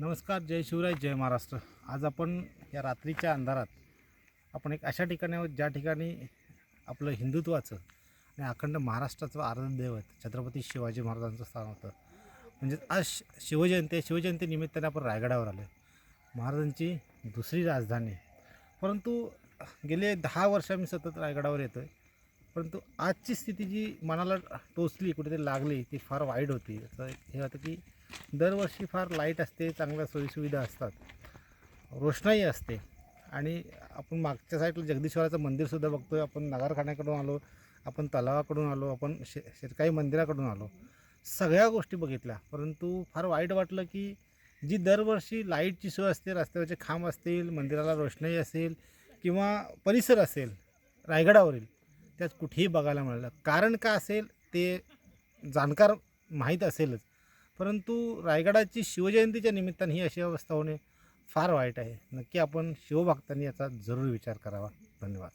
नमस्कार, जय शिवराय, जय महाराष्ट्र. आज आपण या रात्रीच्या अंधारात आपण एक अशा ठिकाणी आहोत ज्या ठिकाणी आपलं हिंदुत्वाचं आणि अखंड महाराष्ट्राचं आराध्य दैवत छत्रपती शिवाजी महाराजांचं स्थान होतं. म्हणजे आज शिवजयंती आहे. शिवजयंतीनिमित्ताने आपण रायगडावर आलो आहे. महाराजांची दुसरी राजधानी. परंतु गेले 10 वर्ष मी सतत रायगडावर येतो आहे. परंतु आजची स्थिती जी मनाला टोचली, कुठेतरी लागली, ती फार वाईट होती. असं हे होतं की दरवर्षी फार लाईट असते, चांगल्या सोयीसुविधा असतात, रोषणाई असते आणि आपण मागच्या साईडला जगदीश्वराचं मंदिरसुद्धा बघतो आहे. आपण नगारखान्याकडून आलो, आपण तलावाकडून आलो, आपण शिरकाई मंदिराकडून आलो, सगळ्या गोष्टी बघितल्या. परंतु फार वाईट वाटलं की जी दरवर्षी लाईटची सोय असते, रस्त्यावरचे खांब असतील, मंदिराला रोषणाई असेल किंवा परिसर असेल रायगडावरील, त्यात कुठेही बघायला मिळालं. कारण का असेल ते जाणकार माहीत असेलच. परंतु रायगडाची शिवजयंतीच्या निमित्ताने ही अशी अवस्था होणे फार वाईट आहे. नक्की आपण शिवभक्तांनी याचा जरूर विचार करावा. धन्यवाद.